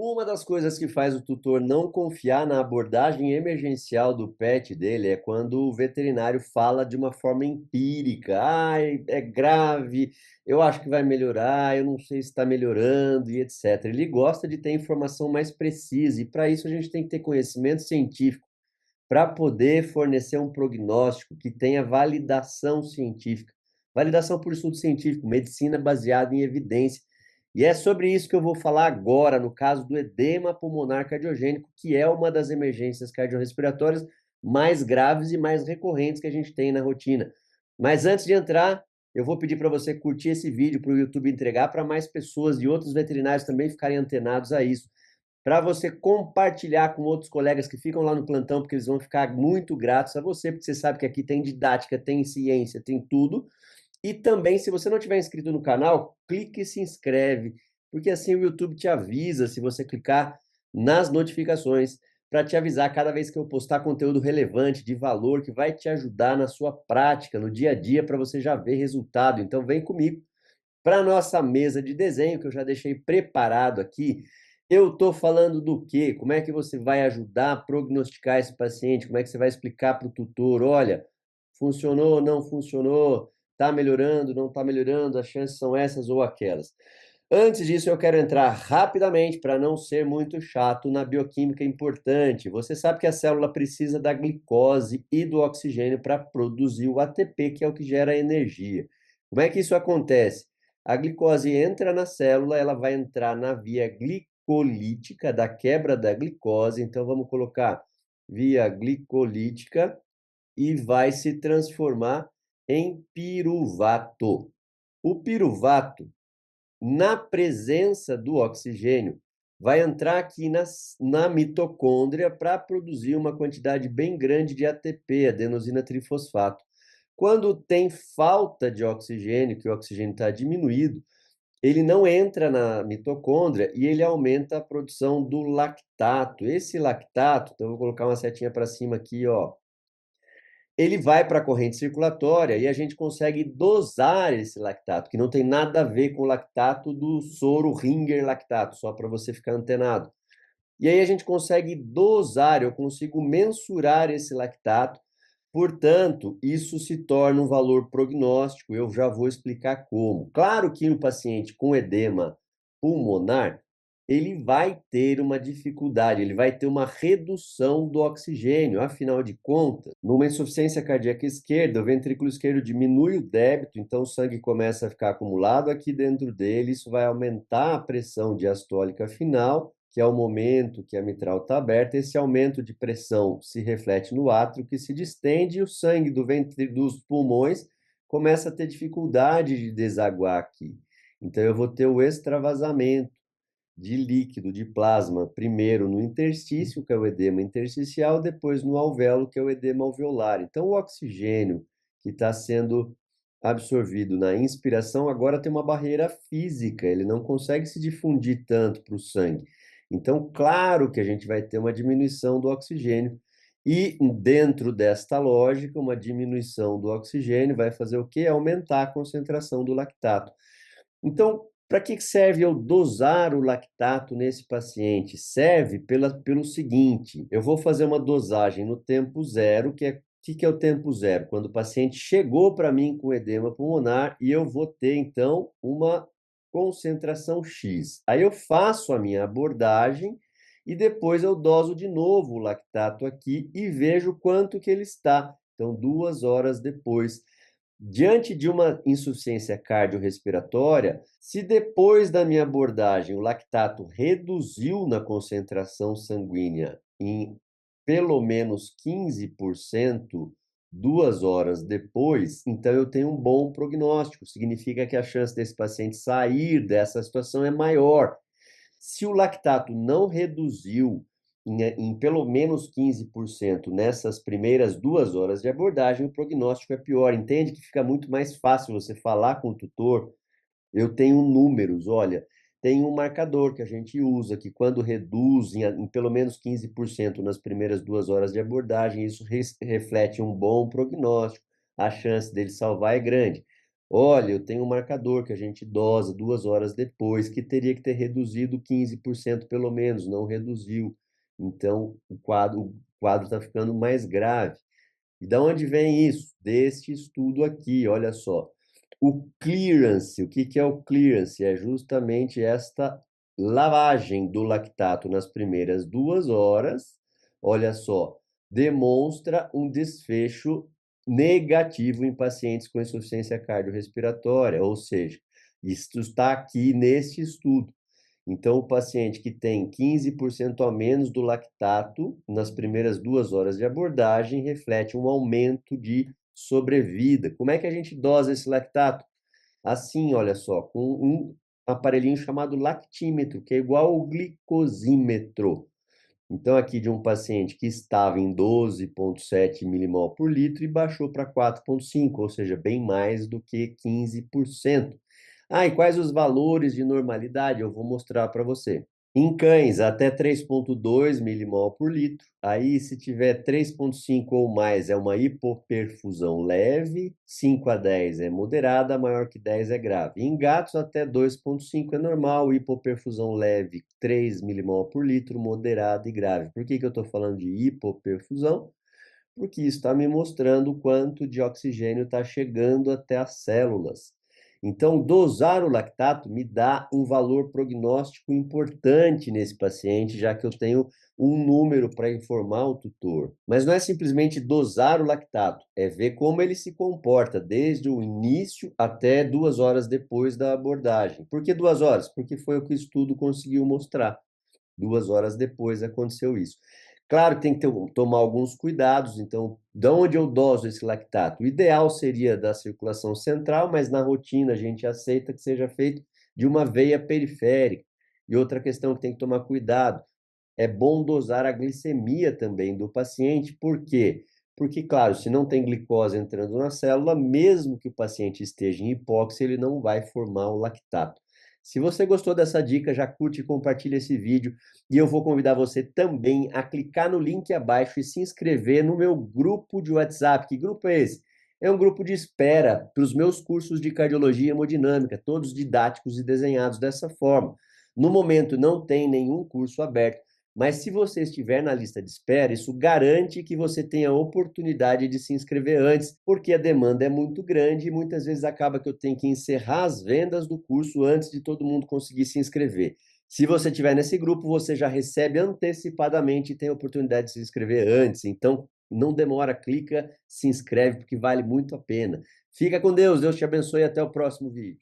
Uma das coisas que faz o tutor não confiar na abordagem emergencial do pet dele é quando o veterinário fala de uma forma empírica. Ai, é grave, eu acho que vai melhorar, eu não sei se está melhorando e etc. Ele gosta de ter informação mais precisa e para isso a gente tem que ter conhecimento científico para poder fornecer um prognóstico que tenha validação científica. Validação por estudo científico, medicina baseada em evidência. E é sobre isso que eu vou falar agora, no caso do edema pulmonar cardiogênico, que é uma das emergências cardiorrespiratórias mais graves e mais recorrentes que a gente tem na rotina. Mas antes de entrar, eu vou pedir para você curtir esse vídeo para o YouTube entregar para mais pessoas e outros veterinários também ficarem antenados a isso, para você compartilhar com outros colegas que ficam lá no plantão, porque eles vão ficar muito gratos a você, porque você sabe que aqui tem didática, tem ciência, tem tudo. E também, se você não tiver inscrito no canal, clique e se inscreve, porque assim o YouTube te avisa se você clicar nas notificações para te avisar cada vez que eu postar conteúdo relevante, de valor, que vai te ajudar na sua prática, no dia a dia, para você já ver resultado. Então vem comigo para a nossa mesa de desenho, que eu já deixei preparado aqui. Eu estou falando do quê? Como é que você vai ajudar a prognosticar esse paciente? Como é que você vai explicar para o tutor? Olha, funcionou, não funcionou, está melhorando, não está melhorando, as chances são essas ou aquelas. Antes disso, eu quero entrar rapidamente, para não ser muito chato, na bioquímica importante. Você sabe que a célula precisa da glicose e do oxigênio para produzir o ATP, que é o que gera energia. Como é que isso acontece? A glicose entra na célula, ela vai entrar na via glicolítica, da quebra da glicose, então vamos colocar via glicolítica e vai se transformar em piruvato. O piruvato, na presença do oxigênio, vai entrar aqui na mitocôndria para produzir uma quantidade bem grande de ATP, adenosina trifosfato. Quando tem falta de oxigênio, que o oxigênio está diminuído, ele não entra na mitocôndria e ele aumenta a produção do lactato. Esse lactato, então eu vou colocar uma setinha para cima aqui, ó, ele vai para a corrente circulatória e a gente consegue dosar esse lactato, que não tem nada a ver com o lactato do soro Ringer lactato, só para você ficar antenado. E aí a gente consegue dosar, eu consigo mensurar esse lactato, portanto, isso se torna um valor prognóstico, eu já vou explicar como. Claro que o paciente com edema pulmonar, ele vai ter uma dificuldade, ele vai ter uma redução do oxigênio, afinal de contas, numa insuficiência cardíaca esquerda, o ventrículo esquerdo diminui o débito, então o sangue começa a ficar acumulado aqui dentro dele, isso vai aumentar a pressão diastólica final, que é o momento que a mitral está aberta. Esse aumento de pressão se reflete no átrio, que se distende, e o sangue dos pulmões começa a ter dificuldade de desaguar aqui. Então, eu vou ter o extravasamento de líquido, de plasma, primeiro no interstício, que é o edema intersticial, depois no alvéolo, que é o edema alveolar. Então, o oxigênio que está sendo absorvido na inspiração agora tem uma barreira física, ele não consegue se difundir tanto para o sangue. Então, claro que a gente vai ter uma diminuição do oxigênio, e dentro desta lógica, uma diminuição do oxigênio vai fazer o quê? Aumentar a concentração do lactato. Então, para que serve eu dosar o lactato nesse paciente? Serve pelo seguinte, eu vou fazer uma dosagem no tempo zero, que é o tempo zero? Quando o paciente chegou para mim com edema pulmonar e eu vou ter, então, uma concentração X. Aí eu faço a minha abordagem e depois eu doso de novo o lactato aqui e vejo quanto que ele está. Então, 2 horas depois. Diante de uma insuficiência cardiorrespiratória, se depois da minha abordagem o lactato reduziu na concentração sanguínea em pelo menos 15%, 2 horas depois, então eu tenho um bom prognóstico. Significa que a chance desse paciente sair dessa situação é maior. Se o lactato não reduziu em pelo menos 15% nessas primeiras 2 horas de abordagem, o prognóstico é pior. Entende que fica muito mais fácil você falar com o tutor. Eu tenho números, olha, tem um marcador que a gente usa, que quando reduz em pelo menos 15% nas primeiras 2 horas de abordagem, isso reflete um bom prognóstico, a chance dele salvar é grande. Olha, eu tenho um marcador que a gente dosa 2 horas depois, que teria que ter reduzido 15% pelo menos, não reduziu. Então, o quadro está ficando mais grave. E da onde vem isso? Deste estudo aqui, olha só. O clearance, o que que é o clearance? É justamente esta lavagem do lactato nas primeiras 2 horas, olha só, demonstra um desfecho negativo em pacientes com insuficiência cardiorrespiratória, ou seja, isso está aqui neste estudo. Então, o paciente que tem 15% a menos do lactato nas primeiras 2 horas de abordagem reflete um aumento de sobrevida. Como é que a gente dosa esse lactato? Assim, olha só, com um aparelhinho chamado lactímetro, que é igual ao glicosímetro. Então, aqui de um paciente que estava em 12,7 milimol por litro e baixou para 4,5, ou seja, bem mais do que 15%. Ah, e quais os valores de normalidade? Eu vou mostrar para você. Em cães, até 3,2 milimol por litro. Aí, se tiver 3,5 ou mais, é uma hipoperfusão leve. 5 a 10 é moderada, maior que 10 é grave. Em gatos, até 2,5 é normal. Hipoperfusão leve, 3 milimol por litro, moderada e grave. Por que que eu estou falando de hipoperfusão? Porque isso está me mostrando o quanto de oxigênio está chegando até as células. Então, dosar o lactato me dá um valor prognóstico importante nesse paciente, já que eu tenho um número para informar o tutor. Mas não é simplesmente dosar o lactato, é ver como ele se comporta desde o início até 2 horas depois da abordagem. Por que 2 horas? Porque foi o que o estudo conseguiu mostrar. 2 horas depois aconteceu isso. Claro que tem que tomar alguns cuidados, então, de onde eu doso esse lactato? O ideal seria da circulação central, mas na rotina a gente aceita que seja feito de uma veia periférica. E outra questão que tem que tomar cuidado, é bom dosar a glicemia também do paciente, por quê? Porque, claro, se não tem glicose entrando na célula, mesmo que o paciente esteja em hipóxia, ele não vai formar o lactato. Se você gostou dessa dica, já curte e compartilha esse vídeo. E eu vou convidar você também a clicar no link abaixo e se inscrever no meu grupo de WhatsApp. Que grupo é esse? É um grupo de espera para os meus cursos de cardiologia hemodinâmica, todos didáticos e desenhados dessa forma. No momento não tem nenhum curso aberto, mas se você estiver na lista de espera, isso garante que você tenha a oportunidade de se inscrever antes, porque a demanda é muito grande e muitas vezes acaba que eu tenho que encerrar as vendas do curso antes de todo mundo conseguir se inscrever. Se você estiver nesse grupo, você já recebe antecipadamente e tem a oportunidade de se inscrever antes. Então, não demora, clica, se inscreve, porque vale muito a pena. Fica com Deus, Deus te abençoe e até o próximo vídeo.